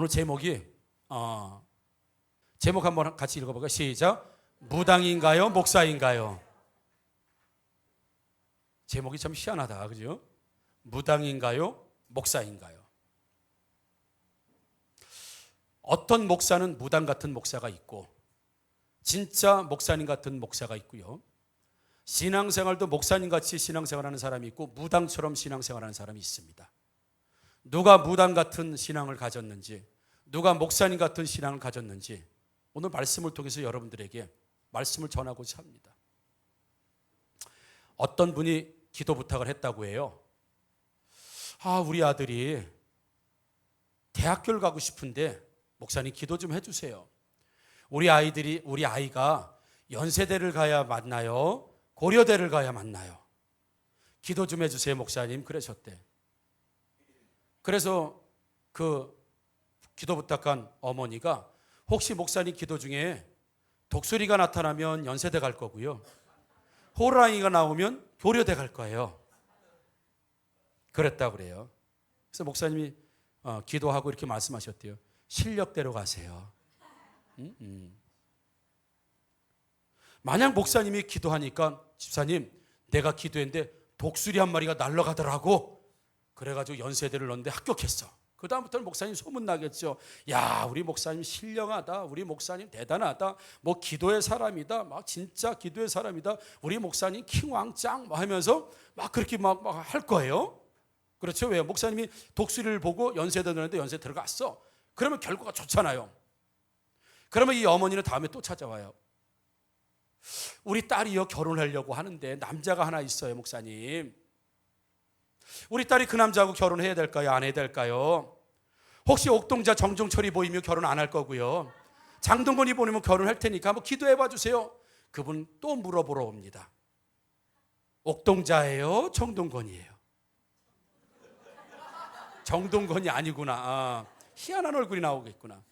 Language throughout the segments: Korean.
오늘 제목 한번 같이 읽어볼까요? 시작. 무당인가요? 목사인가요? 제목이 참 희한하다, 그죠? 무당인가요? 목사인가요? 어떤 목사는 무당 같은 목사가 있고 진짜 목사님 같은 목사가 있고요. 신앙생활도 목사님같이 신앙생활하는 사람이 있고 무당처럼 신앙생활하는 사람이 있습니다. 누가 무당 같은 신앙을 가졌는지, 누가 목사님 같은 신앙을 가졌는지 오늘 말씀을 통해서 여러분들에게 말씀을 전하고자 합니다. 어떤 분이 기도 부탁을 했다고 해요. 우리 아들이 대학교를 가고 싶은데 목사님 기도 좀 해주세요. 우리 아이가 연세대를 가야 맞나요? 고려대를 가야 맞나요? 기도 좀 해주세요, 목사님. 그러셨대. 그래서 그 기도 부탁한 어머니가 혹시 목사님 기도 중에 독수리가 나타나면 연세대 갈 거고요, 호랑이가 나오면 고려대 갈 거예요. 그랬다고 그래요. 그래서 목사님이 기도하고 이렇게 말씀하셨대요. 실력대로 가세요. 만약 목사님이 기도하니까 집사님 내가 기도했는데 독수리 한 마리가 날아가더라고. 그래가지고 연세대를 넣었는데 합격했어. 그 다음부터는 목사님 소문나겠죠. 야, 우리 목사님 신령하다. 우리 목사님 대단하다. 뭐 기도의 사람이다. 막 진짜 기도의 사람이다. 우리 목사님 킹왕짱 하면서 막 그렇게 막 할 거예요. 그렇죠? 왜요? 목사님이 독수리를 보고 연세대 넣었는데 연세 들어갔어. 그러면 결과가 좋잖아요. 그러면 이 어머니는 다음에 또 찾아와요. 우리 딸이요 결혼하려고 하는데 남자가 하나 있어요, 목사님. 우리 딸이 그 남자하고 결혼해야 될까요? 안 해야 될까요? 혹시 옥동자 정종철이 보이면 결혼 안 할 거고요, 장동건이 보이면 결혼할 테니까 한번 기도해 봐 주세요. 그분 또 물어보러 옵니다. 옥동자예요? 정동건이에요? 정동건이 아니구나. 희한한 얼굴이 나오겠구나.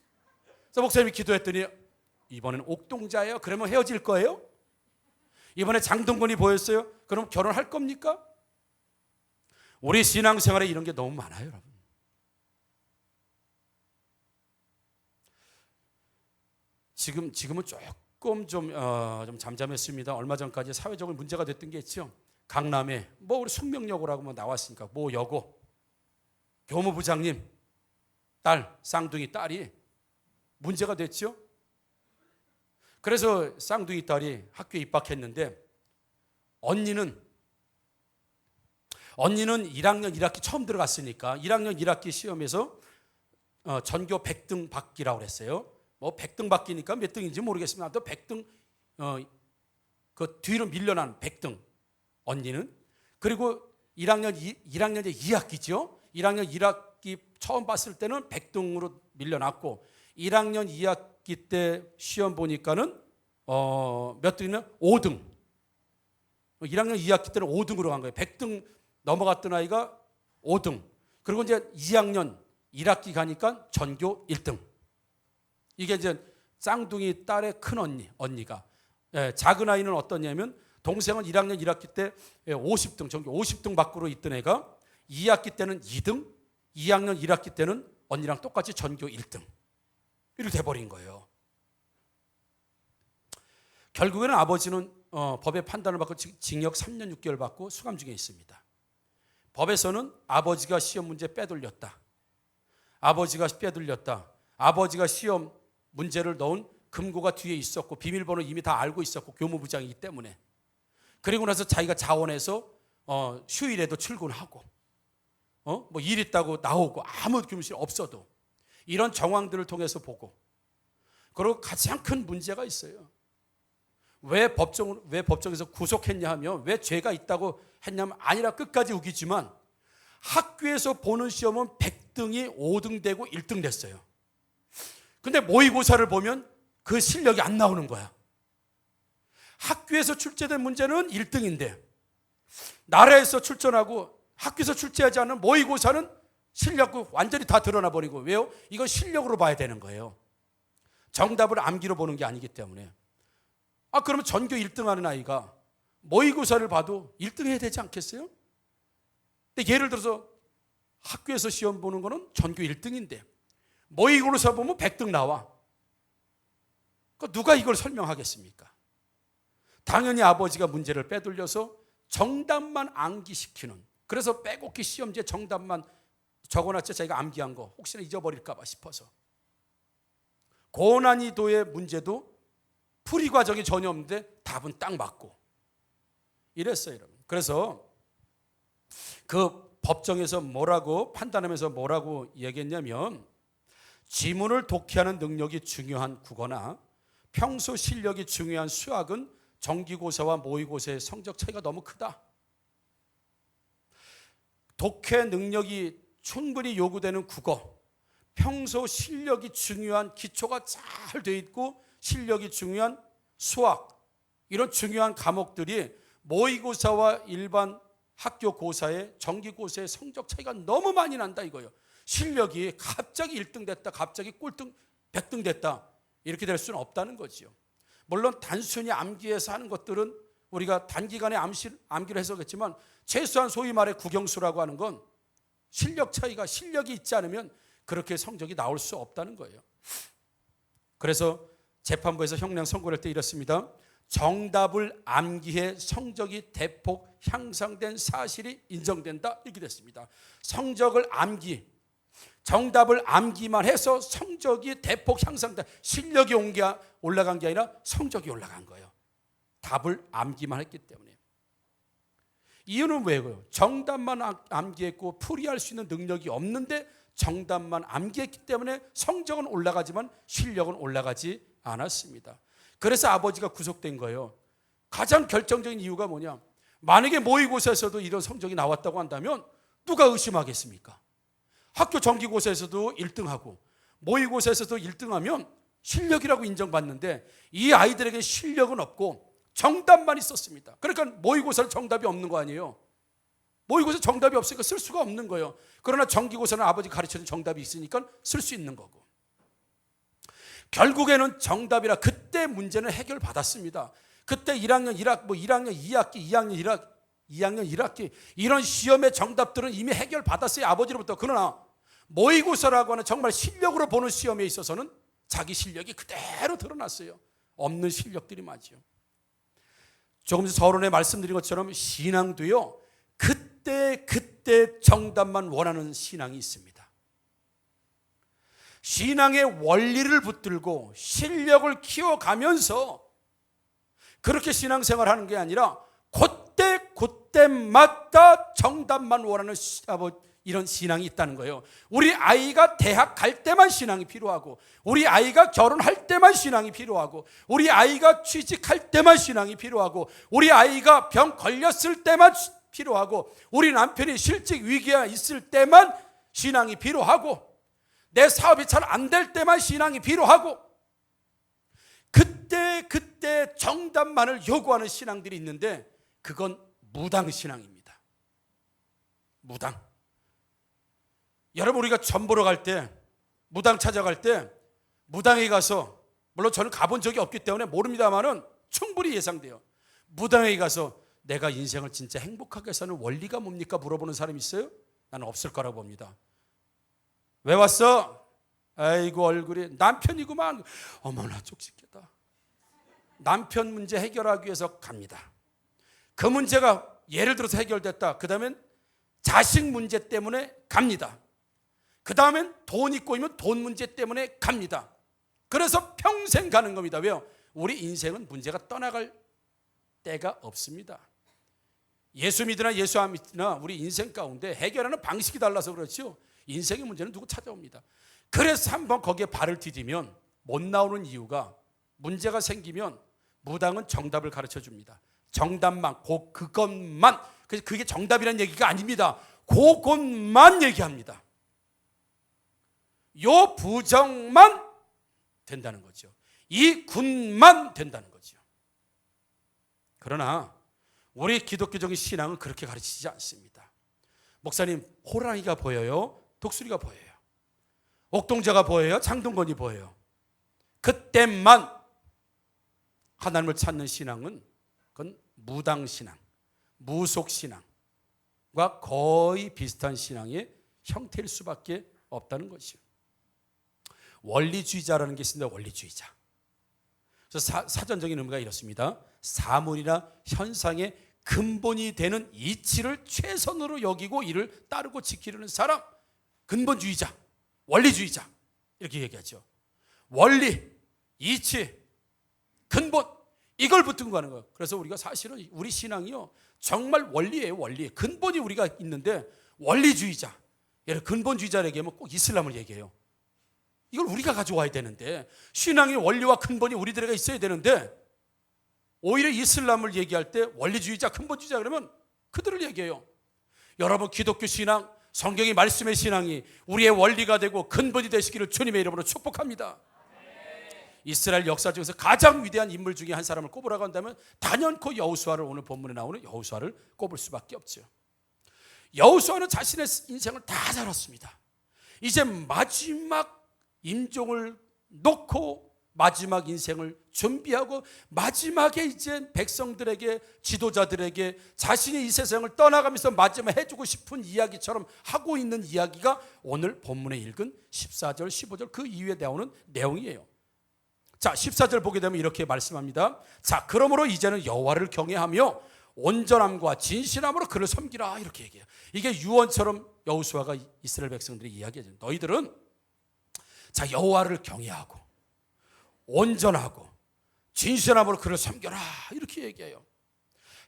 그래서 목사님이 기도했더니 이번엔 옥동자예요? 그러면 헤어질 거예요? 이번에 장동건이 보였어요? 그럼 결혼할 겁니까? 우리 신앙생활에 이런 게 너무 많아요, 여러분. 지금은 조금 좀 잠잠했습니다. 얼마 전까지 사회적으로 문제가 됐던 게 있죠. 강남에 우리 숙명여고라고 나왔으니까 여고 교무부장님 딸, 쌍둥이 딸이 문제가 됐죠. 그래서 쌍둥이 딸이 학교에 입학했는데 언니는 1학년 1학기 처음 들어갔으니까 1학년 1학기 시험에서 전교 100등 받기라고 그랬어요. 100등 받기니까 몇 등인지 모르겠습니다. 또 100등 그 뒤로 밀려난 100등 언니는. 그리고 1학년 2학기죠. 1학년 1학기 처음 봤을 때는 100등으로 밀려났고 1학년 2학기 때 시험 보니까는 몇 등이면 5등. 1학년 2학기 때는 5등으로 간 거예요. 100등 넘어갔던 아이가 5등. 그리고 이제 2학년 1학기 가니까 전교 1등. 이게 이제 쌍둥이 딸의 큰 언니가. 작은 아이는 어떠냐면 동생은 1학년 1학기 때 50등, 전교 50등 밖으로 있던 애가 2학기 때는 2등, 2학년 1학기 때는 언니랑 똑같이 전교 1등. 이렇게 돼버린 거예요. 결국에는 아버지는 법의 판단을 받고 징역 3년 6개월 받고 수감 중에 있습니다. 법에서는 아버지가 시험 문제 빼돌렸다. 아버지가 시험 문제를 넣은 금고가 뒤에 있었고 비밀번호 이미 다 알고 있었고 교무부장이기 때문에. 그리고 나서 자기가 자원해서 휴일에도 출근하고 일 있다고 나오고 아무 교무실 없어도 이런 정황들을 통해서 보고. 그리고 가장 큰 문제가 있어요. 왜 법정에서 구속했냐 하면 왜 죄가 있다고 했냐면 아니라 끝까지 우기지만 학교에서 보는 시험은 100등이 5등 되고 1등 됐어요. 근데 모의고사를 보면 그 실력이 안 나오는 거야. 학교에서 출제된 문제는 1등인데 나라에서 출전하고 학교에서 출제하지 않은 모의고사는 실력이 완전히 다 드러나 버리고. 왜요? 이건 실력으로 봐야 되는 거예요. 정답을 암기로 보는 게 아니기 때문에. 그러면 전교 1등 하는 아이가 모의고사를 봐도 1등 해야 되지 않겠어요? 근데 예를 들어서 학교에서 시험 보는 거는 전교 1등인데 모의고사 보면 100등 나와. 누가 이걸 설명하겠습니까? 당연히 아버지가 문제를 빼돌려서 정답만 암기시키는, 그래서 빼곡히 시험지에 정답만 적어놨죠. 자기가 암기한 거 혹시나 잊어버릴까 봐 싶어서. 고난이도의 문제도 풀이 과정이 전혀 없는데 답은 딱 맞고 이랬어요, 여러분. 그래서 그 법정에서 뭐라고 판단하면서 뭐라고 얘기했냐면, 지문을 독해하는 능력이 중요한 국어나 평소 실력이 중요한 수학은 정기고사와 모의고사의 성적 차이가 너무 크다. 독해 능력이 충분히 요구되는 국어, 평소 실력이 중요한 기초가 잘 돼 있고 실력이 중요한 수학, 이런 중요한 과목들이 모의고사와 일반 학교 고사의 정기고사의 성적 차이가 너무 많이 난다 이거예요. 실력이 갑자기 1등 됐다, 갑자기 꼴등 100등 됐다, 이렇게 될 수는 없다는 거죠. 물론 단순히 암기해서 하는 것들은 우리가 단기간에 암기를 해서겠지만, 최소한 소위 말해 국영수라고 하는 건 실력 차이가, 실력이 있지 않으면 그렇게 성적이 나올 수 없다는 거예요. 그래서 재판부에서 형량 선고할 때 이렇습니다. 정답을 암기해 성적이 대폭 향상된 사실이 인정된다, 이렇게 됐습니다. 성적을 정답을 암기만 해서 성적이 대폭 향상된, 실력이 올라간 게 아니라 성적이 올라간 거예요. 답을 암기만 했기 때문에. 이유는 왜요? 정답만 암기했고 풀이할 수 있는 능력이 없는데 정답만 암기했기 때문에 성적은 올라가지만 실력은 올라가지 않았습니다. 그래서 아버지가 구속된 거예요. 가장 결정적인 이유가 뭐냐? 만약에 모의고사에서도 이런 성적이 나왔다고 한다면 누가 의심하겠습니까? 학교 정기고사에서도 1등하고 모의고사에서도 1등하면 실력이라고 인정받는데, 이 아이들에게 실력은 없고 정답만 있었습니다. 그러니까 모의고사는 정답이 없는 거 아니에요. 모의고사 정답이 없으니까 쓸 수가 없는 거예요. 그러나 정기고사는 아버지 가르쳐준 정답이 있으니까 쓸 수 있는 거고. 결국에는 정답이라 그때 문제는 해결받았습니다. 그때 1학년 1학기, 1학년 2학기, 2학년 1학기, 2학년 1학기 이런 시험의 정답들은 이미 해결받았어요, 아버지로부터. 그러나 모의고사라고 하는 정말 실력으로 보는 시험에 있어서는 자기 실력이 그대로 드러났어요. 없는 실력들이 맞죠. 조금 전 서론에 말씀드린 것처럼 신앙도요, 그때 정답만 원하는 신앙이 있습니다. 신앙의 원리를 붙들고 실력을 키워가면서 그렇게 신앙생활하는 게 아니라 그때마다 정답만 원하는 이런 신앙이 있다는 거예요. 우리 아이가 대학 갈 때만 신앙이 필요하고, 우리 아이가 결혼할 때만 신앙이 필요하고, 우리 아이가 취직할 때만 신앙이 필요하고, 우리 아이가 병 걸렸을 때만 필요하고, 우리 남편이 실직 위기에 있을 때만 신앙이 필요하고, 내 사업이 잘 안 될 때만 신앙이 필요하고, 그때 정답만을 요구하는 신앙들이 있는데 그건 무당신앙입니다. 무당. 여러분, 우리가 점 보러 갈 때, 무당 찾아갈 때, 무당에 가서, 물론 저는 가본 적이 없기 때문에 모릅니다만은 충분히 예상돼요. 무당에 가서 내가 인생을 진짜 행복하게 사는 원리가 뭡니까 물어보는 사람이 있어요? 나는 없을 거라고 봅니다. 왜 왔어? 아이고 얼굴이 남편이구만. 어머나 쪽집게다. 남편 문제 해결하기 위해서 갑니다. 그 문제가 예를 들어서 해결됐다. 그 다음엔 자식 문제 때문에 갑니다. 그 다음엔 돈 있고 있으면 돈 문제 때문에 갑니다. 그래서 평생 가는 겁니다. 왜요? 우리 인생은 문제가 떠나갈 때가 없습니다. 예수 믿으나 예수 안 믿으나 우리 인생 가운데 해결하는 방식이 달라서 그렇죠. 인생의 문제는 누구 찾아옵니다. 그래서 한번 거기에 발을 디디면 못 나오는 이유가, 문제가 생기면 무당은 정답을 가르쳐 줍니다. 정답만, 그것만, 그게 정답이라는 얘기가 아닙니다. 그것만 얘기합니다. 요 부정만 된다는 거죠. 이 군만 된다는 거죠. 그러나 우리 기독교적인 신앙은 그렇게 가르치지 않습니다. 목사님, 호랑이가 보여요? 독수리가 보여요? 옥동자가 보여요? 장동건이 보여요? 그때만 하나님을 찾는 신앙은 그건 무당신앙, 무속신앙과 거의 비슷한 신앙의 형태일 수밖에 없다는 것이요. 원리주의자라는 게 있습니다. 원리주의자. 그래서 사전적인 의미가 이렇습니다. 사물이나 현상의 근본이 되는 이치를 최선으로 여기고 이를 따르고 지키려는 사람, 근본주의자, 원리주의자 이렇게 얘기하죠. 원리, 이치, 근본 이걸 붙들고 가는 거예요. 그래서 우리가 사실은 우리 신앙이요 정말 원리예요. 원리. 근본이 우리가 있는데 원리주의자, 근본주의자를 얘기하면 꼭 이슬람을 얘기해요. 이걸 우리가 가져와야 되는데 신앙의 원리와 근본이 우리들에게 있어야 되는데 오히려 이슬람을 얘기할 때 원리주의자, 근본주의자 그러면 그들을 얘기해요. 여러분 기독교 신앙, 성경의 말씀의 신앙이 우리의 원리가 되고 근본이 되시기를 주님의 이름으로 축복합니다. 이스라엘 역사 중에서 가장 위대한 인물 중에 한 사람을 꼽으라고 한다면 단연코 여호수아를 오늘 본문에 나오는 여호수아를 꼽을 수밖에 없죠. 여호수아는 자신의 인생을 다 살았습니다. 이제 마지막 임종을 놓고 마지막 인생을 준비하고 마지막에 이제 백성들에게 지도자들에게 자신이 이 세상을 떠나가면서 마지막 해주고 싶은 이야기처럼 하고 있는 이야기가 오늘 본문에 읽은 14절 15절 그 이후에 나오는 내용이에요. 자 14절 보게 되면 이렇게 말씀합니다. 자 그러므로 이제는 여호와를 경외하며 온전함과 진실함으로 그를 섬기라 이렇게 얘기해요. 이게 유언처럼 여호수아가 이스라엘 백성들이 이야기해요. 너희들은 자 여호와를 경외하고 온전하고 진실함으로 그를 섬겨라 이렇게 얘기해요.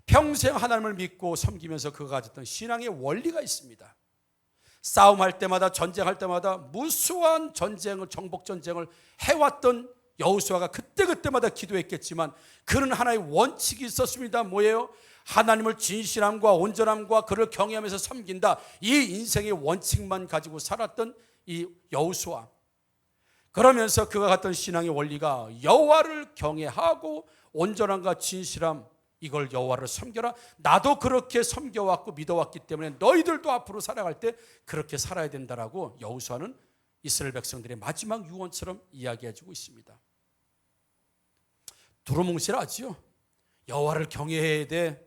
평생 하나님을 믿고 섬기면서 그가 가졌던 신앙의 원리가 있습니다. 싸움할 때마다 전쟁할 때마다 무수한 전쟁을 정복전쟁을 해왔던 여호수아가 그때그때마다 기도했겠지만 그는 하나의 원칙이 있었습니다. 뭐예요? 하나님을 진실함과 온전함과 그를 경외하면서 섬긴다. 이 인생의 원칙만 가지고 살았던 이 여호수아. 그러면서 그가 갖던 신앙의 원리가 여호와를 경외하고 온전함과 진실함 이걸 여호와를 섬겨라. 나도 그렇게 섬겨왔고 믿어왔기 때문에 너희들도 앞으로 살아갈 때 그렇게 살아야 된다라고 여호수아는 이스라엘 백성들의 마지막 유언처럼 이야기해주고 있습니다. 두루뭉실하지요. 여호와를 경외해야 돼.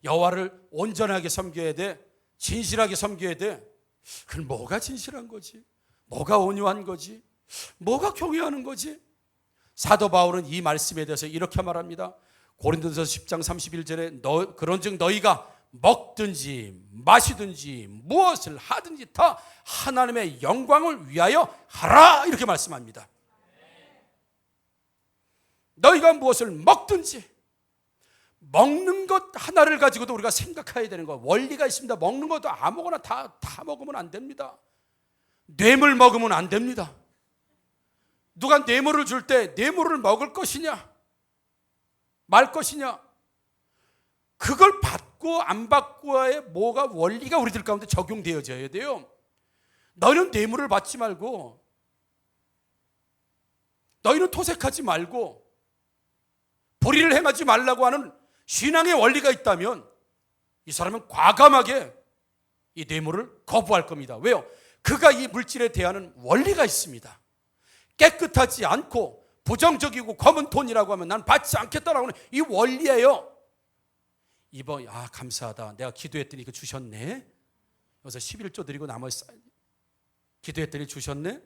여호와를 온전하게 섬겨야 돼. 진실하게 섬겨야 돼. 그건 뭐가 진실한 거지? 뭐가 온유한 거지? 뭐가 경외하는 거지? 사도 바울은 이 말씀에 대해서 이렇게 말합니다. 고린도전서 10장 31절에 그런즉 너희가 먹든지 마시든지 무엇을 하든지 다 하나님의 영광을 위하여 하라 이렇게 말씀합니다. 너희가 무엇을 먹든지 먹는 것 하나를 가지고도 우리가 생각해야 되는 거 원리가 있습니다. 먹는 것도 아무거나 다 먹으면 안 됩니다. 뇌물 먹으면 안 됩니다. 누가 뇌물을 줄 때 뇌물을 먹을 것이냐 말 것이냐 그걸 받고 안 받고의 뭐가 원리가 우리들 가운데 적용되어져야 돼요. 너희는 뇌물을 받지 말고 너희는 토색하지 말고 불의를 행하지 말라고 하는 신앙의 원리가 있다면 이 사람은 과감하게 이 뇌물을 거부할 겁니다. 왜요? 그가 이 물질에 대하는 원리가 있습니다. 깨끗하지 않고 부정적이고 검은 돈이라고 하면 난 받지 않겠다라고 하는 이 원리예요. 이번 감사하다. 내가 기도했더니 이거 주셨네. 그래서 11조 드리고 나머지 기도했더니 주셨네.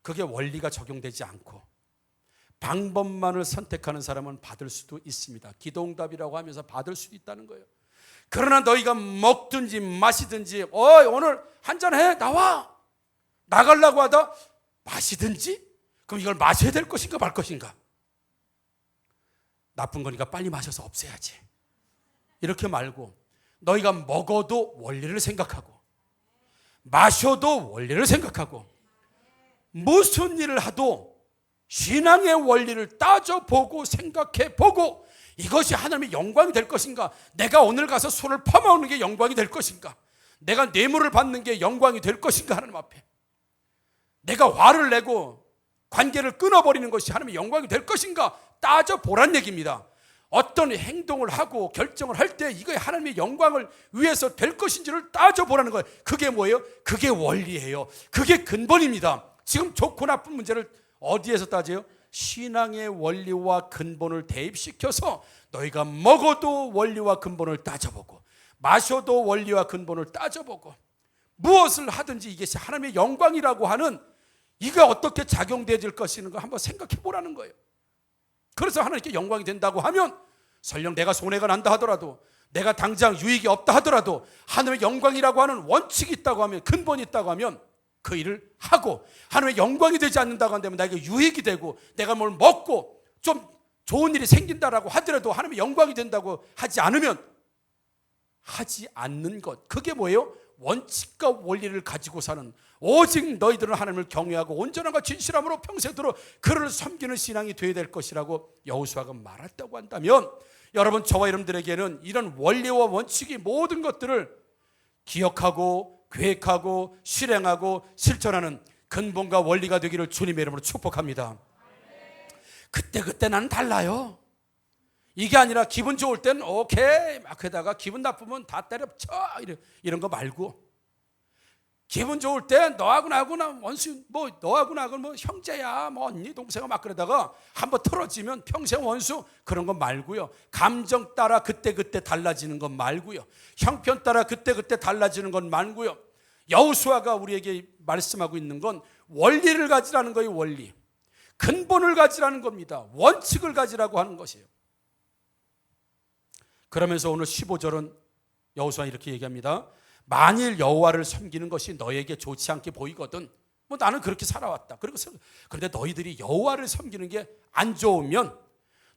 그게 원리가 적용되지 않고 방법만을 선택하는 사람은 받을 수도 있습니다. 기도응답이라고 하면서 받을 수도 있다는 거예요. 그러나 너희가 먹든지 마시든지 오늘 한잔해 나와 나가려고 하다 마시든지 그럼 이걸 마셔야 될 것인가 말 것인가? 나쁜 거니까 빨리 마셔서 없애야지 이렇게 말고 너희가 먹어도 원리를 생각하고 마셔도 원리를 생각하고 무슨 일을 하도 신앙의 원리를 따져보고 생각해보고 이것이 하나님의 영광이 될 것인가? 내가 오늘 가서 술을 퍼먹는 게 영광이 될 것인가? 내가 뇌물을 받는 게 영광이 될 것인가? 하나님 앞에 내가 화를 내고 관계를 끊어버리는 것이 하나님의 영광이 될 것인가? 따져보란 얘기입니다. 어떤 행동을 하고 결정을 할 때 이거 하나님의 영광을 위해서 될 것인지를 따져보라는 거예요. 그게 뭐예요? 그게 원리예요. 그게 근본입니다. 지금 좋고 나쁜 문제를 어디에서 따져요? 신앙의 원리와 근본을 대입시켜서 너희가 먹어도 원리와 근본을 따져보고 마셔도 원리와 근본을 따져보고 무엇을 하든지 이것이 하나님의 영광이라고 하는 이게 어떻게 작용되어질 것인가 한번 생각해 보라는 거예요. 그래서 하나님께 영광이 된다고 하면 설령 내가 손해가 난다 하더라도, 내가 당장 유익이 없다 하더라도 하나님의 영광이라고 하는 원칙이 있다고 하면, 근본이 있다고 하면 그 일을 하고, 하나님의 영광이 되지 않는다고 한다면 나에게 유익이 되고 내가 뭘 먹고 좀 좋은 일이 생긴다라고 하더라도 하나님의 영광이 된다고 하지 않으면 하지 않는 것, 그게 뭐예요? 원칙과 원리를 가지고 사는, 오직 너희들은 하나님을 경외하고 온전함과 진실함으로 평생도록 그를 섬기는 신앙이 되어야 될 것이라고 여호수아가 말했다고 한다면, 여러분, 저와 여러분들에게는 이런 원리와 원칙이 모든 것들을 기억하고 계획하고 실행하고 실천하는 근본과 원리가 되기를 주님의 이름으로 축복합니다. 그때 나는 달라요. 이게 아니라 기분 좋을 땐 오케이 막 하다가 기분 나쁘면 다 때려쳐 이런 거 말고, 기분 좋을 때 너하고 나하고는 원수, 뭐 너하고 나하고는 뭐 형제야, 뭐 언니 동생아 막 그러다가 한번 틀어지면 평생 원수, 그런 거 말고요. 감정 따라 그때 달라지는 건 말고요. 형편 따라 그때 달라지는 건 말고요. 여호수아가 우리에게 말씀하고 있는 건 원리를 가지라는 거예요. 원리, 근본을 가지라는 겁니다. 원칙을 가지라고 하는 것이에요. 그러면서 오늘 15절은 여호수아 이렇게 얘기합니다. 만일 여호와를 섬기는 것이 너에게 좋지 않게 보이거든, 뭐 나는 그렇게 살아왔다. 그런데 너희들이 여호와를 섬기는 게 안 좋으면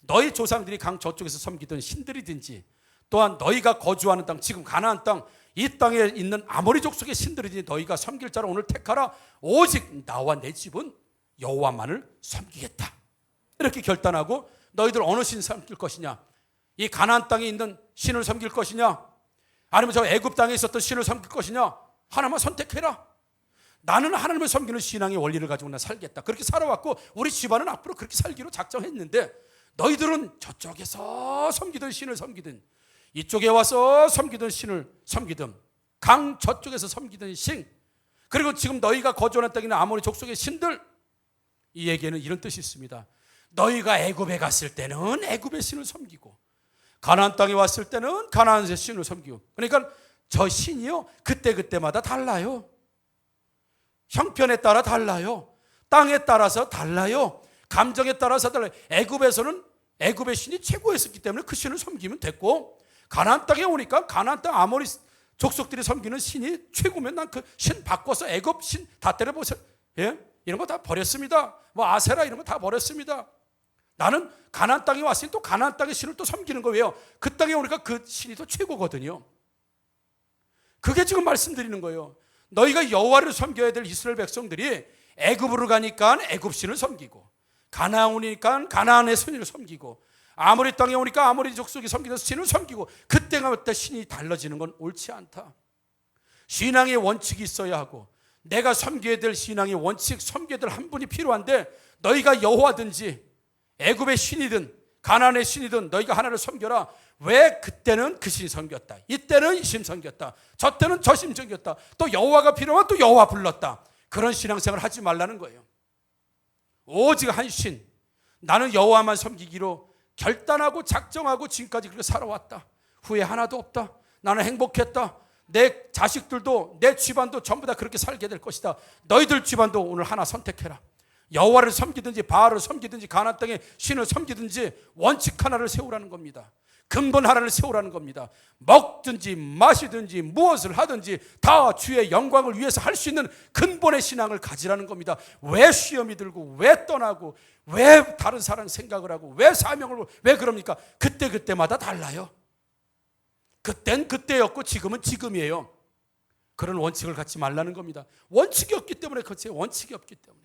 너희 조상들이 강 저쪽에서 섬기던 신들이든지, 또한 너희가 거주하는 땅, 지금 가나안 땅, 이 땅에 있는 아모리 족속의 신들이든지 너희가 섬길 자를 오늘 택하라. 오직 나와 내 집은 여호와만을 섬기겠다. 이렇게 결단하고, 너희들 어느 신 섬길 것이냐? 이 가나안 땅에 있는 신을 섬길 것이냐? 아니면 저 애굽 땅에 있었던 신을 섬길 것이냐? 하나만 선택해라. 나는 하나님을 섬기는 신앙의 원리를 가지고 나 살겠다. 그렇게 살아왔고 우리 집안은 앞으로 그렇게 살기로 작정했는데, 너희들은 저쪽에서 섬기던 신을 섬기든 이쪽에 와서 섬기던 신을 섬기든 강 저쪽에서 섬기던 신, 그리고 지금 너희가 거주하는 땅에 있는 아모리 족속의 신들, 이 얘기에는 이런 뜻이 있습니다. 너희가 애굽에 갔을 때는 애굽의 신을 섬기고 가나안 땅에 왔을 때는 가나안의 신을 섬기고, 그러니까 저 신이요 그때마다 달라요. 형편에 따라 달라요. 땅에 따라서 달라요. 감정에 따라서 달라요. 애굽에서는 애굽의 신이 최고였었기 때문에 그 신을 섬기면 됐고, 가나안 땅에 오니까 가나안 땅 아모리 족속들이 섬기는 신이 최고면 난 그 신 바꿔서 애굽 신 다 때려보세요. 예? 이런 거 다 버렸습니다. 뭐 아세라 이런 거 다 버렸습니다. 나는 가나안 땅에 왔으니 또 가나안 땅의 신을 또 섬기는 거예요. 그 땅에 오니까 그 신이 더 최고거든요. 그게 지금 말씀드리는 거예요. 너희가 여호와를 섬겨야 될 이스라엘 백성들이 애굽으로 가니까 애굽 신을 섬기고, 가나안 오니까 가나안의 신을 섬기고, 아모리 땅에 오니까 아모리 족속이 섬기는 신을 섬기고, 그때가 그때 신이 달라지는 건 옳지 않다. 신앙의 원칙이 있어야 하고, 내가 섬겨야 될 신앙의 원칙, 섬겨야 될 한 분이 필요한데, 너희가 여호와든지 애굽의 신이든 가나안의 신이든 너희가 하나를 섬겨라. 왜 그때는 그 신이 섬겼다, 이때는 이 신 섬겼다, 저 때는 저 신 섬겼다, 또 여호와가 필요하면 또 여호와 불렀다, 그런 신앙생활을 하지 말라는 거예요. 오직 한 신, 나는 여호와만 섬기기로 결단하고 작정하고 지금까지 그렇게 살아왔다. 후회 하나도 없다. 나는 행복했다. 내 자식들도 내 집안도 전부 다 그렇게 살게 될 것이다. 너희들 집안도 오늘 하나 선택해라. 여호와를 섬기든지 바알을 섬기든지 가나안 땅의 신을 섬기든지 원칙 하나를 세우라는 겁니다. 근본 하나를 세우라는 겁니다. 먹든지 마시든지 무엇을 하든지 다 주의 영광을 위해서 할 수 있는 근본의 신앙을 가지라는 겁니다. 왜 시험이 들고 왜 떠나고 왜 다른 사람 생각을 하고 왜 사명을, 왜 그럽니까? 그때마다 달라요. 그땐 그때였고 지금은 지금이에요. 그런 원칙을 갖지 말라는 겁니다. 원칙이 없기 때문에 그렇지, 원칙이 없기 때문에.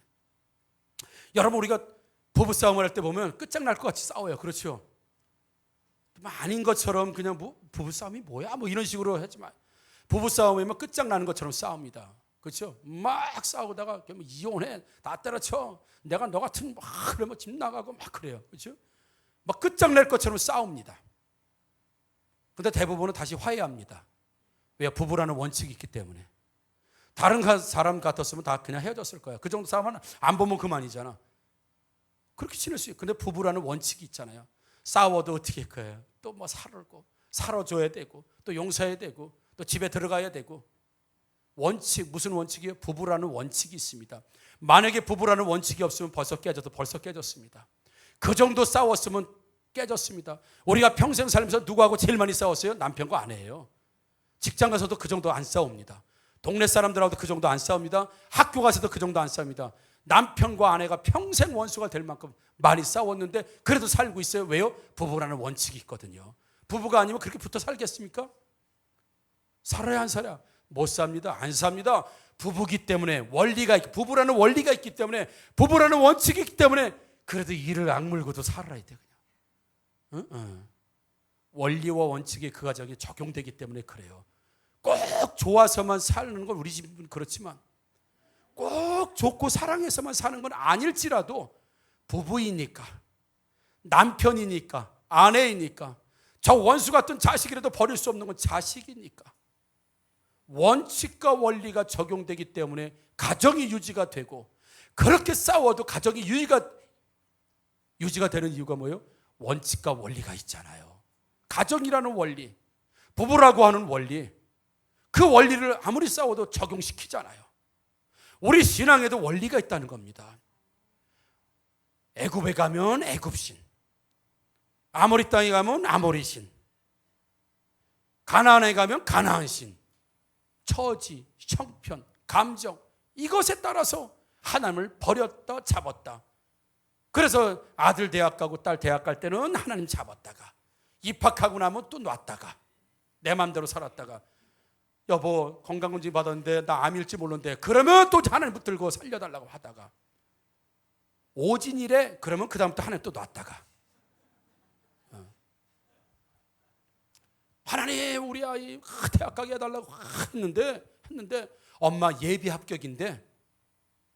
여러분, 우리가 부부싸움을 할 때 보면 끝장날 것 같이 싸워요. 그렇죠? 아닌 것처럼 그냥 뭐 부부싸움이 뭐야 뭐 이런 식으로 하지만, 부부싸움이면 끝장나는 것처럼 싸웁니다. 그렇죠? 막 싸우다가 이혼해, 다 때려쳐, 내가 너 같은 막 그러면 집 나가고 막 그래요. 그렇죠? 막 끝장낼 것처럼 싸웁니다. 근데 대부분은 다시 화해합니다. 왜? 부부라는 원칙이 있기 때문에. 다른 사람 같았으면 다 그냥 헤어졌을 거야. 그 정도 싸움은 안 보면 그만이잖아. 그렇게 지낼 수 있어요. 근데 부부라는 원칙이 있잖아요. 싸워도 어떻게 할 거예요? 또 뭐 살아줘야 되고, 또 용서해야 되고, 또 집에 들어가야 되고, 원칙, 무슨 원칙이에요? 부부라는 원칙이 있습니다. 만약에 부부라는 원칙이 없으면 벌써 깨졌습니다. 그 정도 싸웠으면 깨졌습니다. 우리가 평생 살면서 누구하고 제일 많이 싸웠어요? 남편과 아내예요. 직장 가서도 그 정도 안 싸웁니다. 동네 사람들하고도 그 정도 안 싸웁니다. 학교 가서도 그 정도 안 싸웁니다. 남편과 아내가 평생 원수가 될 만큼 많이 싸웠는데 그래도 살고 있어요. 왜요? 부부라는 원칙이 있거든요. 부부가 아니면 그렇게 붙어 살겠습니까? 살아야 안 살아야? 못 삽니다. 안 삽니다. 부부기 때문에 부부라는 원리가 있기 때문에, 부부라는 원칙이 있기 때문에 그래도 이를 악물고도 살아야 돼 그냥. 원리와 원칙이 그 가정에 적용되기 때문에 그래요. 꼭 좋아서만 사는 건 우리 집은 그렇지만 꼭 좋고 사랑해서만 사는 건 아닐지라도 부부이니까, 남편이니까, 아내이니까, 저 원수 같은 자식이라도 버릴 수 없는 건 자식이니까 원칙과 원리가 적용되기 때문에 가정이 유지가 되고, 그렇게 싸워도 가정이 유지가 되는 이유가 뭐예요? 원칙과 원리가 있잖아요. 가정이라는 원리, 부부라고 하는 원리, 그 원리를 아무리 싸워도 적용시키잖아요. 우리 신앙에도 원리가 있다는 겁니다. 애굽에 가면 애굽신, 아모리 땅에 가면 아모리신, 가나안에 가면 가나안신, 처지, 형편, 감정, 이것에 따라서 하나님을 버렸다 잡았다. 그래서 아들 대학 가고 딸 대학 갈 때는 하나님 잡았다가, 입학하고 나면 또 놨다가, 내 마음대로 살았다가, 여보 건강검진 받았는데 나 암일지 모르는데 그러면 또 하나님 붙들고 살려달라고 하다가, 오진이래 그러면 그 다음부터 하나님 또 놨다가, 하나님 우리 아이 대학 가게 해달라고 했는데 엄마 예비 합격인데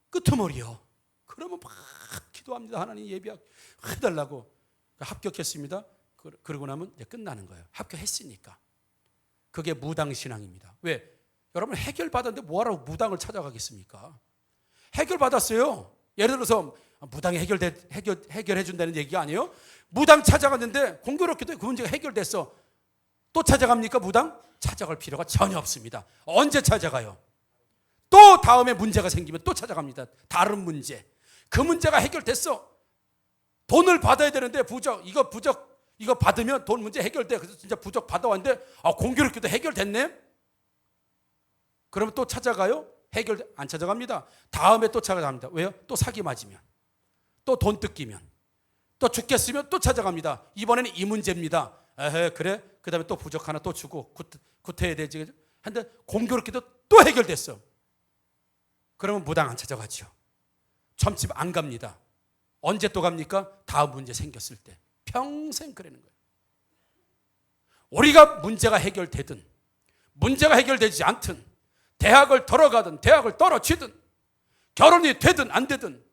끄트머리요. 그러면 막 기도합니다. 하나님 예비 해달라고. 합격했습니다. 그러고 나면 이제 끝나는 거예요. 합격했으니까. 그게 무당신앙입니다. 왜? 여러분 해결받았는데 뭐하라고 무당을 찾아가겠습니까? 해결받았어요. 예를 들어서 무당이 해결해 준다는 얘기가 아니에요. 무당 찾아갔는데 공교롭게도 그 문제가 해결됐어. 또 찾아갑니까? 무당? 찾아갈 필요가 전혀 없습니다. 언제 찾아가요? 또 다음에 문제가 생기면 또 찾아갑니다. 다른 문제. 그 문제가 해결됐어. 돈을 받아야 되는데 이거 받으면 돈 문제 해결돼. 그래서 진짜 부적 받아왔는데 공교롭게도 해결됐네. 그러면 또 찾아가요? 안 찾아갑니다. 다음에 또 찾아갑니다. 왜요? 또 사기 맞으면, 또 돈 뜯기면, 또 죽겠으면 또 찾아갑니다. 이번에는 이 문제입니다. 그래? 그 다음에 또 부적 하나 또 주고 구태해야 되지. 근데 공교롭게도 또 해결됐어. 그러면 무당 안 찾아가죠. 점집 안 갑니다. 언제 또 갑니까? 다음 문제 생겼을 때. 평생 그러는 거예요. 우리가 문제가 해결되든 문제가 해결되지 않든, 대학을 들어가든 대학을 떨어지든, 결혼이 되든 안 되든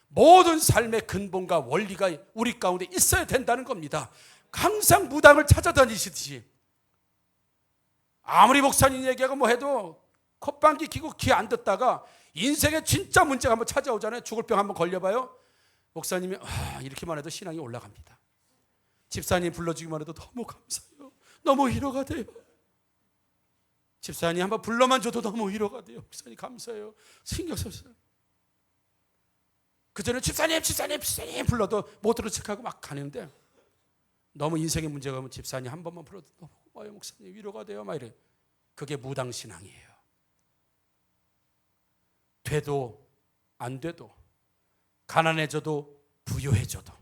모든 삶의 근본과 원리가 우리 가운데 있어야 된다는 겁니다. 항상 무당을 찾아다니시듯이, 아무리 목사님 얘기하고 뭐 해도 콧방귀 끼고 귀 안 듣다가 인생에 진짜 문제가 한번 찾아오잖아요. 죽을 병 한번 걸려봐요. 목사님이 이렇게만 해도 신앙이 올라갑니다. 집사님 불러주기만 해도 너무 감사해요. 너무 위로가 돼요. 집사님 한번 불러만 줘도 너무 위로가 돼요. 목사님 감사해요. 신경 썼어요. 그전에 집사님 불러도 못 들은 척하고 막 가는데, 너무 인생의 문제가 오면 집사님 한 번만 불러도 너무 고마워요. 목사님 위로가 돼요. 막 이래. 그게 무당신앙이에요. 돼도 안 돼도, 가난해져도 부유해져도,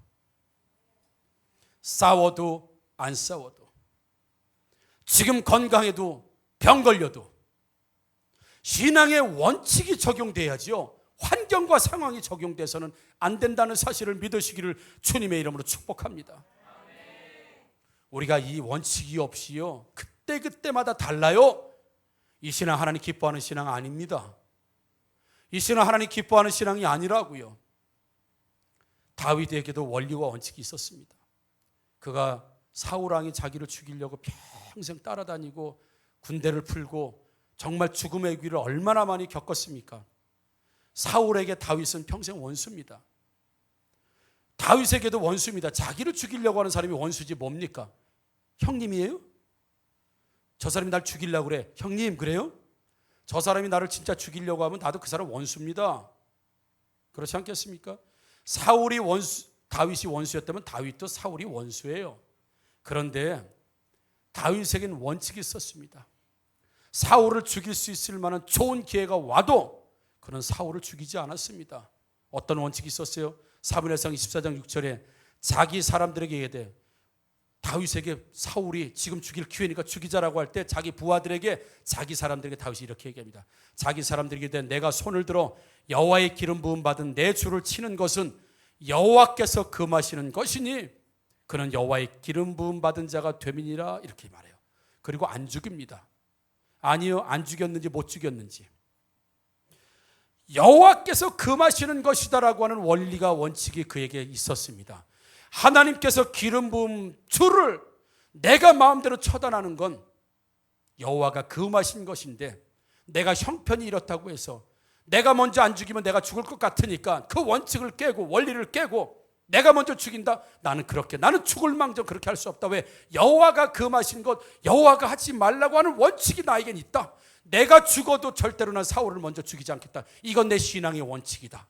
싸워도 안 싸워도, 지금 건강해도 병 걸려도 신앙의 원칙이 적용돼야지요. 환경과 상황이 적용돼서는 안 된다는 사실을 믿으시기를 주님의 이름으로 축복합니다. 우리가 이 원칙이 없이요, 그때마다 달라요. 이 신앙 하나님 기뻐하는 신앙 아닙니다. 이 신앙 하나님 기뻐하는 신앙이 아니라고요. 다윗에게도 원리와 원칙이 있었습니다. 그가 사울왕이 자기를 죽이려고 평생 따라다니고 군대를 풀고 정말 죽음의 위기를 얼마나 많이 겪었습니까? 사울에게 다윗은 평생 원수입니다. 다윗에게도 원수입니다. 자기를 죽이려고 하는 사람이 원수지 뭡니까? 형님이에요? 저 사람이 날 죽이려고 그래. 형님 그래요? 저 사람이 나를 진짜 죽이려고 하면 나도 그 사람 원수입니다. 그렇지 않겠습니까? 다윗이 원수였다면 다윗도 사울이 원수예요. 그런데 다윗에겐 원칙이 있었습니다. 사울을 죽일 수 있을 만한 좋은 기회가 와도 그는 사울을 죽이지 않았습니다. 어떤 원칙이 있었어요? 사무엘상 24장 6절에 자기 사람들에게 얘기해, 다윗에게 사울이 지금 죽일 기회니까 죽이자라고 할 때 자기 부하들에게, 자기 사람들에게 다윗이 이렇게 얘기합니다. 자기 사람들에게 내가 손을 들어 여호와의 기름 부음 받은 내 주를 치는 것은 여호와께서 금하시는 것이니 그는 여호와의 기름 부음 받은 자가 됨이니라, 이렇게 말해요. 그리고 안 죽입니다. 아니요, 안 죽였는지 못 죽였는지 여호와께서 금하시는 것이다라고 하는 원리가, 원칙이 그에게 있었습니다. 하나님께서 기름 부음 주를 내가 마음대로 처단하는 건 여호와가 금하신 것인데, 내가 형편이 이렇다고 해서 내가 먼저 안 죽이면 내가 죽을 것 같으니까 그 원칙을 깨고 원리를 깨고 내가 먼저 죽인다? 나는 죽을 망정 그렇게 할 수 없다. 왜? 여호와가 금하신 것, 여호와가 하지 말라고 하는 원칙이 나에겐 있다. 내가 죽어도 절대로 난 사울을 먼저 죽이지 않겠다. 이건 내 신앙의 원칙이다.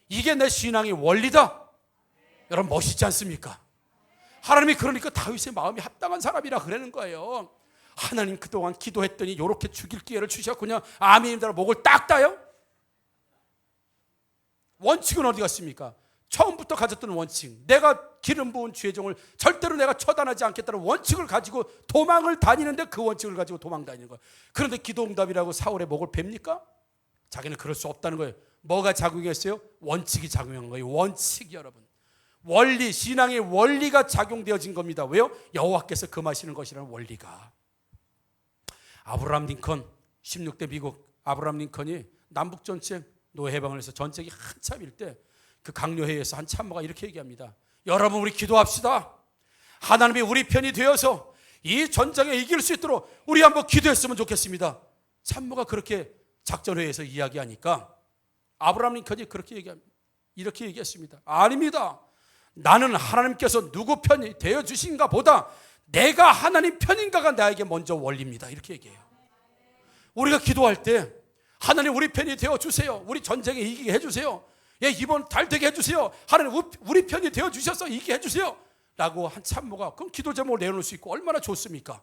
이게 내 신앙의 원리다. 여러분, 멋있지 않습니까? 하나님이 그러니까 다윗의 마음이 합당한 사람이라 그러는 거예요. 하나님, 그동안 기도했더니 이렇게 죽일 기회를 주셨군요. 아멘이다. 목을 딱 따요? 원칙은 어디 갔습니까? 처음부터 가졌던 원칙, 내가 기름 부은 주의 종을 절대로 내가 처단하지 않겠다는 원칙을 가지고 도망을 다니는데, 그 원칙을 가지고 도망 다니는 거예요. 그런데 기도응답이라고 사울의 목을 베입니까? 자기는 그럴 수 없다는 거예요. 뭐가 작용했어요? 원칙이 작용한 거예요. 원칙이, 여러분, 원리, 신앙의 원리가 작용되어진 겁니다. 왜요? 여호와께서 금하시는 것이라는 원리가. 아브라함 링컨, 16대 미국 아브라함 링컨이 남북전쟁, 노해방을 해서 전쟁이 한참일 때 그 강요회의에서 한 참모가 이렇게 얘기합니다. 여러분, 우리 기도합시다. 하나님이 우리 편이 되어서 이 전쟁에 이길 수 있도록 우리 한번 기도했으면 좋겠습니다. 참모가 그렇게 작전회의에서 이야기하니까 아브라함 링컨이 이렇게 얘기했습니다. 아닙니다. 나는 하나님께서 누구 편이 되어주신가 보다 내가 하나님 편인가가 나에게 먼저 원리입니다. 이렇게 얘기해요. 우리가 기도할 때 하나님 우리 편이 되어주세요. 우리 전쟁에 이기게 해주세요. 예, 이번 달 되게 해주세요. 하나님 우리 편이 되어주셔서 이기게 해주세요 라고 한 참모가, 그럼 기도 제목을 내놓을 수 있고 얼마나 좋습니까?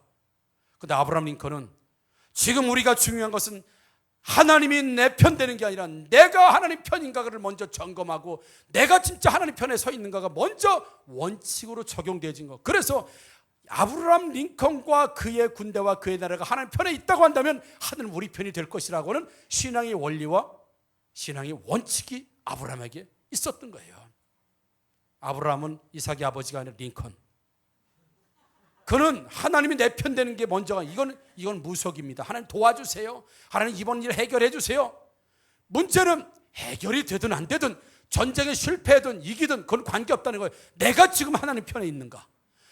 근데 아브라함 링컨은 지금 우리가 중요한 것은 하나님이 내 편 되는 게 아니라 내가 하나님 편인가를 먼저 점검하고 내가 진짜 하나님 편에 서 있는가가 먼저 원칙으로 적용되어진 것. 그래서 아브라함 링컨과 그의 군대와 그의 나라가 하나님 편에 있다고 한다면 하나님 우리 편이 될 것이라고 하는 신앙의 원리와 신앙의 원칙이 아브라함에게 있었던 거예요. 아브라함은 이삭의 아버지가 아니라 링컨. 그는 하나님이 내 편 되는 게 먼저가, 이건 무속입니다. 하나님 도와주세요. 하나님 이번 일 해결해 주세요. 문제는 해결이 되든 안 되든, 전쟁에 실패하든 이기든 그건 관계없다는 거예요. 내가 지금 하나님 편에 있는가?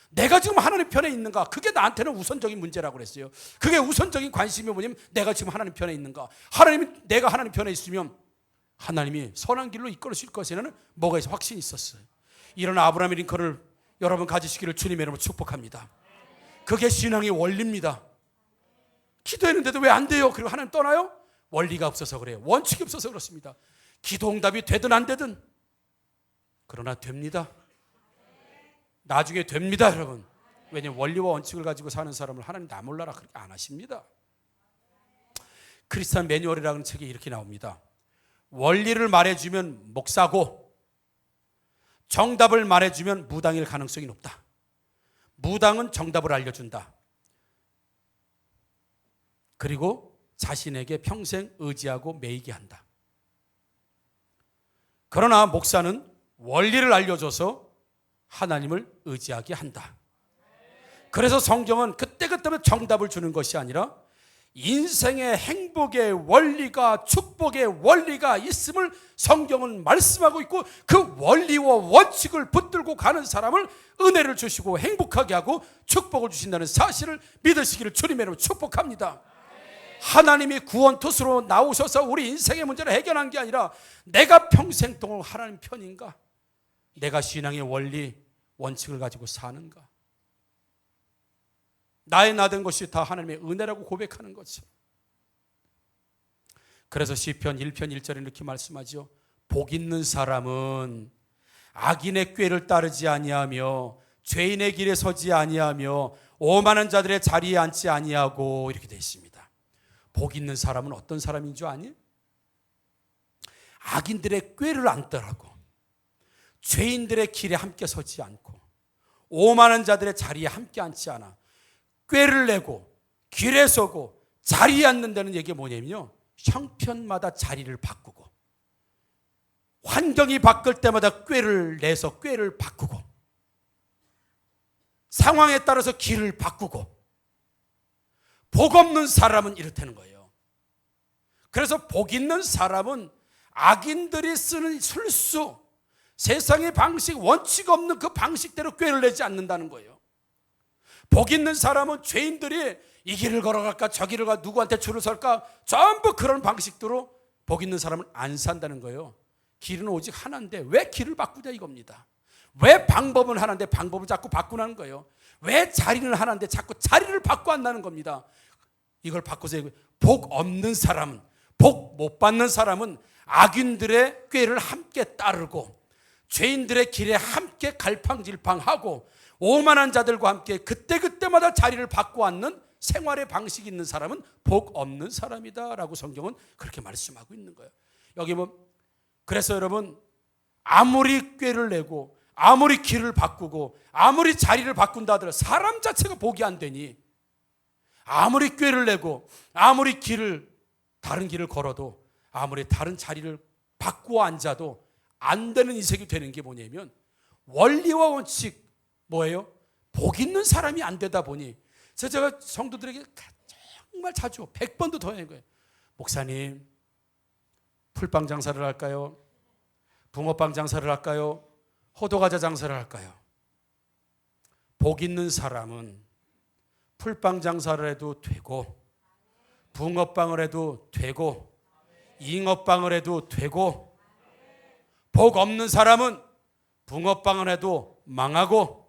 내가 지금 하나님 편에 있는가? 그게 나한테는 우선적인 문제라고 그랬어요. 그게 우선적인 관심이 뭐냐면 내가 지금 하나님 편에 있는가? 내가 하나님 편에 있으면 하나님이 선한 길로 이끌으실 것에는 뭐가 있어? 확신이 있었어요. 이런 아브라함 링컨을 여러분 가지시기를 주님의 이름으로 축복합니다. 그게 신앙의 원리입니다. 기도했는데도 왜 안 돼요? 그리고 하나님 떠나요? 원리가 없어서 그래요. 원칙이 없어서 그렇습니다. 기도 응답이 되든 안 되든, 그러나 됩니다. 나중에 됩니다, 여러분. 왜냐하면 원리와 원칙을 가지고 사는 사람을 하나님 나 몰라라 그렇게 안 하십니다. 크리스찬 매뉴얼이라는 책에 이렇게 나옵니다. 원리를 말해주면 목사고 정답을 말해주면 무당일 가능성이 높다. 무당은 정답을 알려준다. 그리고 자신에게 평생 의지하고 매이게 한다. 그러나 목사는 원리를 알려줘서 하나님을 의지하게 한다. 그래서 성경은 그때그때 정답을 주는 것이 아니라 인생의 행복의 원리가, 축복의 원리가 있음을 성경은 말씀하고 있고, 그 원리와 원칙을 붙들고 가는 사람을 은혜를 주시고 행복하게 하고 축복을 주신다는 사실을 믿으시기를 주님의 이름으로 축복합니다. 하나님이 구원투수로 나오셔서 우리 인생의 문제를 해결한 게 아니라 내가 평생 동안 하나님 편인가? 내가 신앙의 원리, 원칙을 가지고 사는가? 나의 나 된 것이 다 하나님의 은혜라고 고백하는 거죠. 그래서 시편 1편 1절에 이렇게 말씀하죠. 복 있는 사람은 악인의 꾀를 따르지 아니하며 죄인의 길에 서지 아니하며 오만한 자들의 자리에 앉지 아니하고, 이렇게 되어 있습니다. 복 있는 사람은 어떤 사람인 줄 아니? 악인들의 꾀를 안 따르고 죄인들의 길에 함께 서지 않고 오만한 자들의 자리에 함께 앉지 않아 꾀를 내고 길에 서고 자리에 앉는다는 얘기가 뭐냐면요, 형편마다 자리를 바꾸고 환경이 바뀔 때마다 꾀를 내서 꾀를 바꾸고 상황에 따라서 길을 바꾸고, 복 없는 사람은 이렇다는 거예요. 그래서 복 있는 사람은 악인들이 쓰는 술수, 세상의 방식, 원칙 없는 그 방식대로 꾀를 내지 않는다는 거예요. 복 있는 사람은 죄인들이 이 길을 걸어갈까 저 길을 가 누구한테 줄을 설까 전부 그런 방식대로 복 있는 사람은 안 산다는 거예요. 길은 오직 하나인데 왜 길을 바꾸냐 이겁니다. 왜 방법은 하나인데 방법을 자꾸 바꾸는 거예요. 왜 자리는 하나인데 자꾸 자리를 바꿔 한다는 겁니다. 이걸 바꿔서 복 없는 사람은, 복 못 받는 사람은 악인들의 꾀를 함께 따르고 죄인들의 길에 함께 갈팡질팡하고 오만한 자들과 함께 그때그때마다 자리를 바꿔 앉는 생활의 방식이 있는 사람은 복 없는 사람이다 라고 성경은 그렇게 말씀하고 있는 거예요. 여기 그래서 여러분, 아무리 꾀를 내고 아무리 길을 바꾸고 아무리 자리를 바꾼다 하더라도 사람 자체가 복이 안 되니, 아무리 꾀를 내고 아무리 다른 길을 걸어도 아무리 다른 자리를 바꾸어 앉아도 안 되는 인생이 되는 게 뭐냐면 원리와 원칙, 뭐예요? 복 있는 사람이 안 되다 보니, 제가 성도들에게 정말 자주 100번도 더 하는 거예요. 목사님, 풀빵 장사를 할까요? 붕어빵 장사를 할까요? 호두과자 장사를 할까요? 복 있는 사람은 풀빵 장사를 해도 되고 붕어빵을 해도 되고 잉어빵을 해도 되고, 복 없는 사람은 붕어빵을 해도 망하고,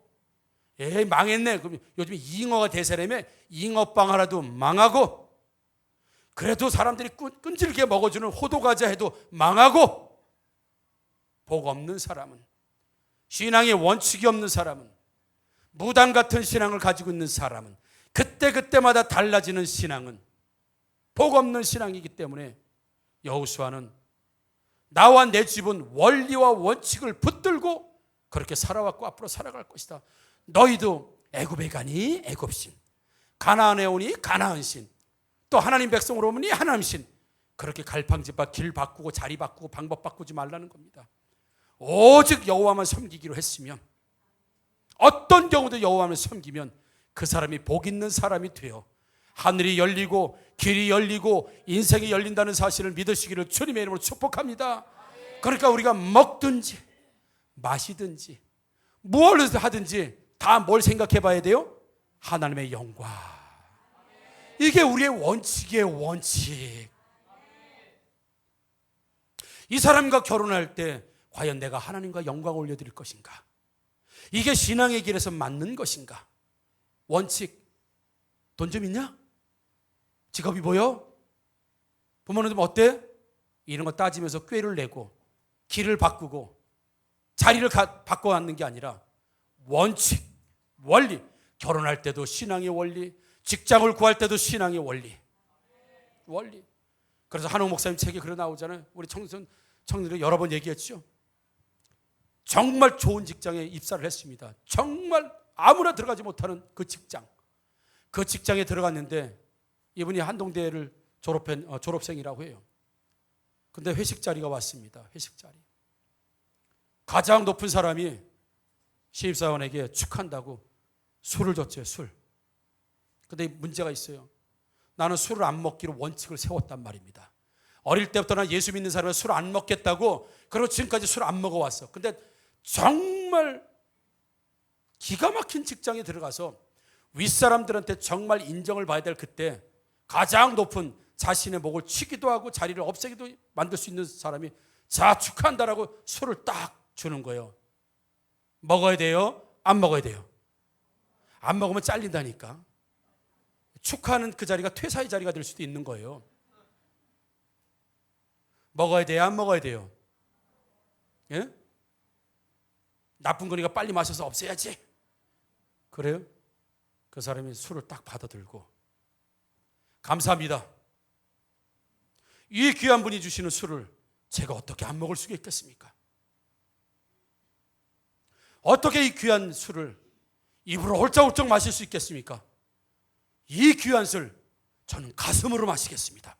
에이 망했네, 그럼 요즘에 잉어가 대세라며 잉어빵 하나도 망하고, 그래도 사람들이 끈질기게 먹어주는 호두과자 해도 망하고, 복 없는 사람은, 신앙의 원칙이 없는 사람은, 무당 같은 신앙을 가지고 있는 사람은, 그때그때마다 달라지는 신앙은 복 없는 신앙이기 때문에 여호수아는 나와 내 집은 원리와 원칙을 붙들고 그렇게 살아왔고 앞으로 살아갈 것이다. 너희도 애굽에 가니 애굽신, 가나안에 오니 가나안신, 또 하나님 백성으로 오니 하나님신, 그렇게 갈팡질팡 길 바꾸고 자리 바꾸고 방법 바꾸지 말라는 겁니다. 오직 여호와만 섬기기로 했으면, 어떤 경우도 여호와만 섬기면 그 사람이 복 있는 사람이 되어 하늘이 열리고 길이 열리고 인생이 열린다는 사실을 믿으시기를 주님의 이름으로 축복합니다. 그러니까 우리가 먹든지 마시든지 무엇을 하든지 다 뭘 생각해 봐야 돼요? 하나님의 영광. 이게 우리의 원칙이에요, 원칙. 이 사람과 결혼할 때 과연 내가 하나님과 영광을 올려드릴 것인가? 이게 신앙의 길에서 맞는 것인가? 원칙. 돈 좀 있냐? 직업이 보여? 부모는 좀 어때? 이런 거 따지면서 꾀를 내고 길을 바꾸고 자리를 바꿔 앉는 게 아니라 원칙, 원리. 결혼할 때도 신앙의 원리, 직장을 구할 때도 신앙의 원리. 그래서 한옥 목사님 책에 그러 나오잖아요. 우리 청년들 여러 번 얘기했죠. 정말 좋은 직장에 입사를 했습니다. 정말 아무나 들어가지 못하는 그 직장에 들어갔는데 이분이 한동대를 졸업생이라고 해요. 근데 회식 자리가 왔습니다. 회식 자리. 가장 높은 사람이 신입사원에게 축한다고 술을 줬죠, 술. 근데 문제가 있어요. 나는 술을 안 먹기로 원칙을 세웠단 말입니다. 어릴 때부터 난 예수 믿는 사람은 술 안 먹겠다고, 그리고 지금까지 술 안 먹어왔어. 근데 정말 기가 막힌 직장에 들어가서 윗사람들한테 정말 인정을 받아야 될 그때 가장 높은 자신의 목을 치기도 하고 자리를 없애기도 만들 수 있는 사람이 자 축하한다라고 술을 딱 주는 거예요. 먹어야 돼요? 안 먹어야 돼요? 안 먹으면 잘린다니까. 축하하는 그 자리가 퇴사의 자리가 될 수도 있는 거예요. 먹어야 돼요? 안 먹어야 돼요? 예? 나쁜 거니까 빨리 마셔서 없애야지. 그래요? 그 사람이 술을 딱 받아들고, 감사합니다. 이 귀한 분이 주시는 술을 제가 어떻게 안 먹을 수가 있겠습니까? 어떻게 이 귀한 술을 입으로 홀짝홀짝 마실 수 있겠습니까? 이 귀한 술 저는 가슴으로 마시겠습니다.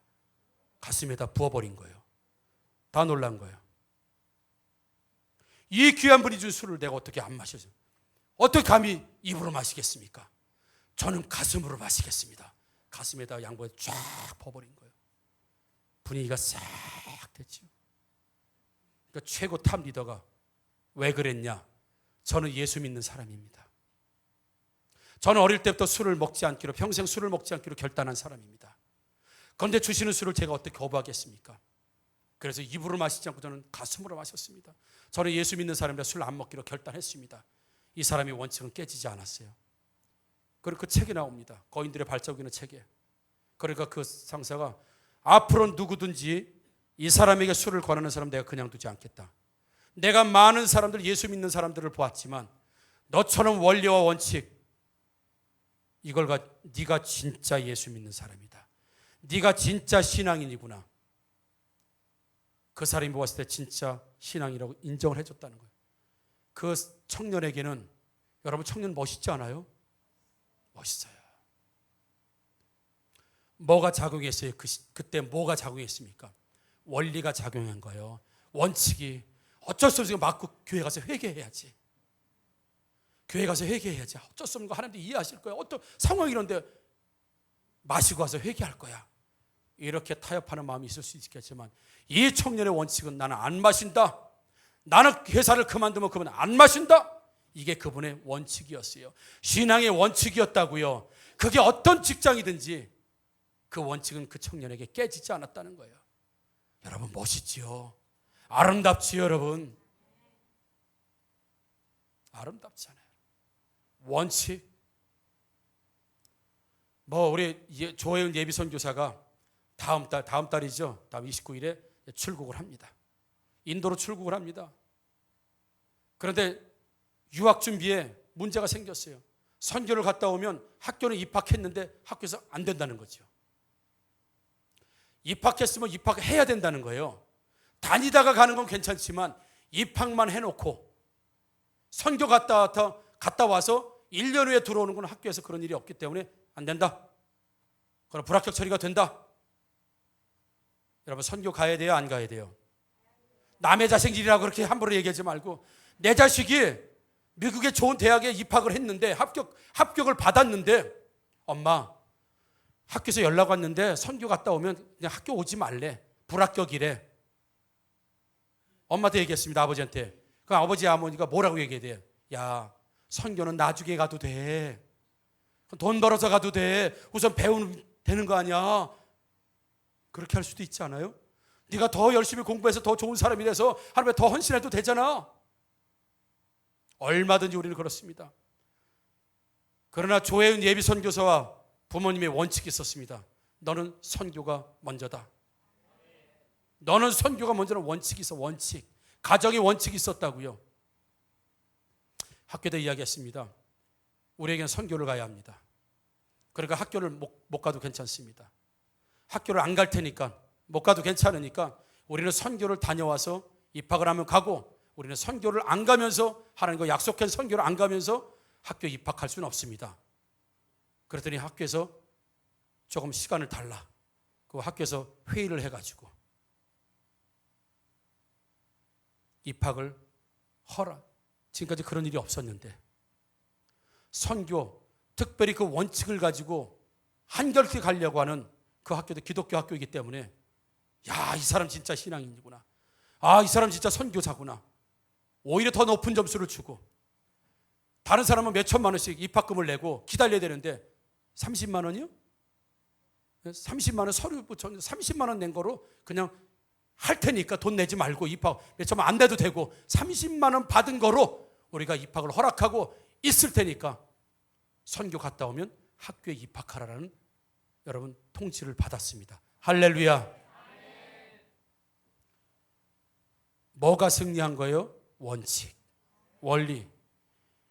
가슴에다 부어버린 거예요. 다 놀란 거예요. 이 귀한 분이 준 술을 내가 어떻게 안 마셔서, 어떻게 감히 입으로 마시겠습니까? 저는 가슴으로 마시겠습니다. 가슴에다 양보에 쫙 퍼버린 거예요. 분위기가 싹 됐죠. 그러니까 최고 탑 리더가 왜 그랬냐? 저는 예수 믿는 사람입니다. 저는 어릴 때부터 술을 먹지 않기로, 평생 술을 먹지 않기로 결단한 사람입니다. 그런데 주시는 술을 제가 어떻게 거부하겠습니까? 그래서 입으로 마시지 않고 저는 가슴으로 마셨습니다. 저는 예수 믿는 사람이라 술 안 먹기로 결단했습니다. 이 사람의 원칙은 깨지지 않았어요. 그리고 그 책에 나옵니다. 거인들의 발자국이라는 책에. 그러니까 그 상사가 앞으로 누구든지 이 사람에게 술을 권하는 사람 내가 그냥 두지 않겠다. 내가 많은 사람들, 예수 믿는 사람들을 보았지만 너처럼 원리와 원칙, 이걸 네가 진짜 예수 믿는 사람이다. 네가 진짜 신앙인이구나. 그 사람이 보았을 때 진짜 신앙이라고 인정을 해줬다는 거예요. 그 청년에게는, 여러분 청년 멋있지 않아요? 멋있어요. 뭐가 작용했어요? 그때 뭐가 작용했습니까? 원리가 작용한 거예요. 원칙이. 어쩔 수 없으니까 맞고 교회 가서 회개해야지. 교회 가서 회개해야지. 어쩔 수 없는 거 하나님도 이해하실 거야. 어떤 상황이 이런데 마시고 와서 회개할 거야. 이렇게 타협하는 마음이 있을 수 있겠지만 이 청년의 원칙은 나는 안 마신다. 나는 회사를 그만두면 그분 안 마신다. 이게 그분의 원칙이었어요. 신앙의 원칙이었다고요. 그게 어떤 직장이든지 그 원칙은 그 청년에게 깨지지 않았다는 거예요. 여러분 멋있지요? 아름답지요, 여러분? 아름답잖아요. 원칙. 우리 조혜은 예비 선교사가 다음 달이죠. 다음 29일에 출국을 합니다. 인도로 출국을 합니다. 그런데 유학 준비에 문제가 생겼어요. 선교를 갔다 오면 학교는 입학했는데 학교에서 안 된다는 거죠. 입학했으면 입학해야 된다는 거예요. 다니다가 가는 건 괜찮지만 입학만 해놓고 선교 갔다 와서 1년 후에 들어오는 건 학교에서 그런 일이 없기 때문에 안 된다. 그럼 불합격 처리가 된다. 여러분 선교 가야 돼요? 안 가야 돼요? 남의 자식이라고 그렇게 함부로 얘기하지 말고, 내 자식이 미국의 좋은 대학에 입학을 했는데 합격을 받았는데 엄마 학교에서 연락 왔는데 선교 갔다 오면 그냥 학교 오지 말래. 불합격이래. 엄마한테 얘기했습니다. 아버지한테. 그 아버지 어머니가 뭐라고 얘기해야 돼요? 야, 선교는 나중에 가도 돼. 돈 벌어서 가도 돼. 우선 배우면 되는 거 아니야. 그렇게 할 수도 있지 않아요? 네가 더 열심히 공부해서 더 좋은 사람이 돼서 하나님에 더 헌신해도 되잖아. 얼마든지 우리는 그렇습니다. 그러나 조혜은 예비 선교사와 부모님의 원칙이 있었습니다. 너는 선교가 먼저다. 너는 선교가 먼저는 원칙이 있어. 원칙. 가정의 원칙이 있었다고요. 학교 때 이야기했습니다. 우리에게는 선교를 가야 합니다. 그러니까 학교를 못 가도 괜찮습니다. 학교를 안 갈 테니까, 못 가도 괜찮으니까 우리는 선교를 다녀와서 입학을 하면 가고, 우리는 선교를 안 가면서, 하나님과 약속한 선교를 안 가면서 학교에 입학할 수는 없습니다. 그랬더니 학교에서 조금 시간을 달라. 그 학교에서 회의를 해가지고 입학을 지금까지 그런 일이 없었는데, 선교, 특별히 그 원칙을 가지고 한결같이 가려고 하는 그 학교도 기독교 학교이기 때문에, 야, 이 사람 진짜 신앙인이구나. 아, 이 사람 진짜 선교사구나. 오히려 더 높은 점수를 주고, 다른 사람은 몇 천만 원씩 입학금을 내고 기다려야 되는데 30만 원이요? 30만 원 서류 붙여 30만 원 낸 거로 그냥 할 테니까 돈 내지 말고 입학 몇 천만 안 내도 되고 30만 원 받은 거로 우리가 입학을 허락하고 있을 테니까 선교 갔다 오면 학교에 입학하라는 여러분 통지를 받았습니다. 할렐루야. 뭐가 승리한 거예요? 원칙, 원리.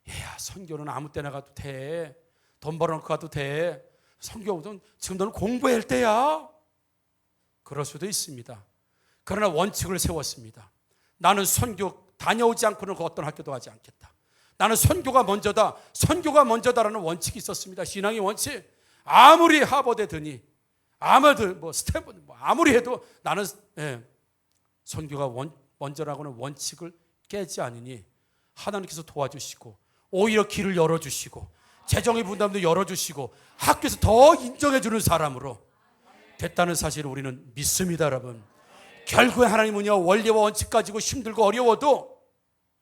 야, 선교는 아무 때나 가도 돼. 돈 벌어놓고 가도 돼. 선교는 지금 너는 공부할 때야. 그럴 수도 있습니다. 그러나 원칙을 세웠습니다. 나는 선교 다녀오지 않고는 그 어떤 학교도 가지 않겠다. 나는 선교가 먼저다. 선교가 먼저다라는 원칙이 있었습니다. 신앙의 원칙. 아무리 하버드더니 아무리 뭐 스탠퍼드 아무리 해도 나는 선교가 먼저라고는 원칙을 깨지 않으니 하나님께서 도와주시고 오히려 길을 열어주시고 재정의 분담도 열어주시고 학교에서 더 인정해주는 사람으로 됐다는 사실을 우리는 믿습니다. 여러분, 결국에 하나님은요, 원리와 원칙 가지고 힘들고 어려워도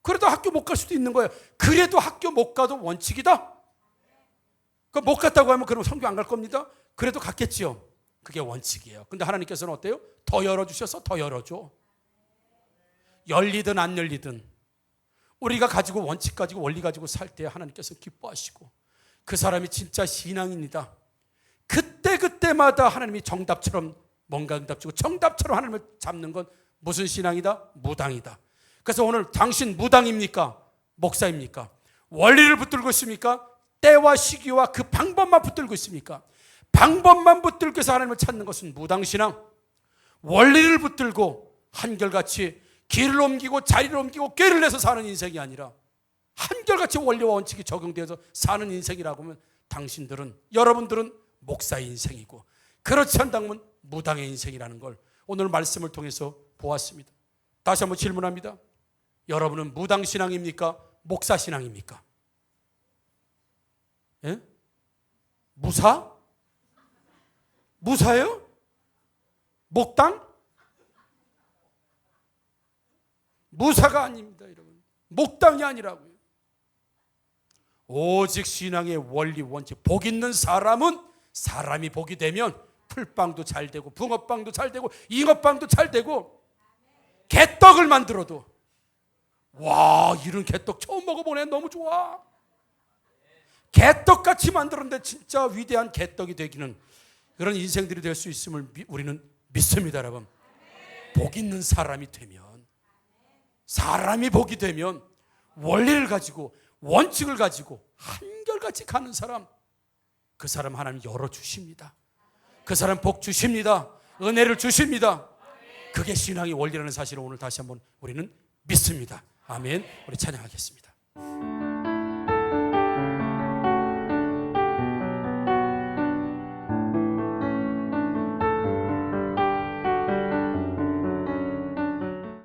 그래도 학교 못 갈 수도 있는 거예요. 그래도 학교 못 가도 원칙이다. 못 갔다고 하면 그럼 선교 안 갈 겁니다. 그래도 갔겠지요. 그게 원칙이에요. 근데 하나님께서는 어때요? 더 열어주셔서 더 열어줘. 열리든 안 열리든 우리가 가지고 원칙 가지고 원리 가지고 살 때 하나님께서 기뻐하시고 그 사람이 진짜 신앙입니다. 그때마다 하나님이 정답처럼 뭔가 응답 주고 정답처럼 하나님을 잡는 건 무슨 신앙이다? 무당이다. 그래서 오늘 당신 무당입니까? 목사입니까? 원리를 붙들고 있습니까? 때와 시기와 그 방법만 붙들고 있습니까? 방법만 붙들고 해서 하나님을 찾는 것은 무당신앙. 원리를 붙들고 한결같이 길을 옮기고 자리를 옮기고 꾀를 내서 사는 인생이 아니라 한결같이 원리와 원칙이 적용되어서 사는 인생이라고 하면 당신들은, 여러분들은 목사의 인생이고 그렇지 않다면 무당의 인생이라는 걸 오늘 말씀을 통해서 보았습니다. 다시 한번 질문합니다. 여러분은 무당신앙입니까? 목사신앙입니까? 예? 무사? 무사예요? 목당? 무사가 아닙니다, 여러분. 목당이 아니라고요. 오직 신앙의 원리 원칙. 복 있는 사람은 사람이 복이 되면 풀빵도 잘 되고 붕어빵도 잘 되고 잉어빵도 잘 되고 개떡을 만들어도 와, 이런 개떡 처음 먹어보네. 너무 좋아. 개떡같이 만들었는데 진짜 위대한 개떡이 되기는 그런 인생들이 될 수 있음을 우리는 믿습니다, 여러분. 복 있는 사람이 되면, 사람이 복이 되면 원리를 가지고 원칙을 가지고 한결같이 가는 사람, 그 사람 하나님 열어주십니다. 그 사람 복 주십니다. 은혜를 주십니다. 그게 신앙의 원리라는 사실을 오늘 다시 한번 우리는 믿습니다. 아멘. 우리 찬양하겠습니다.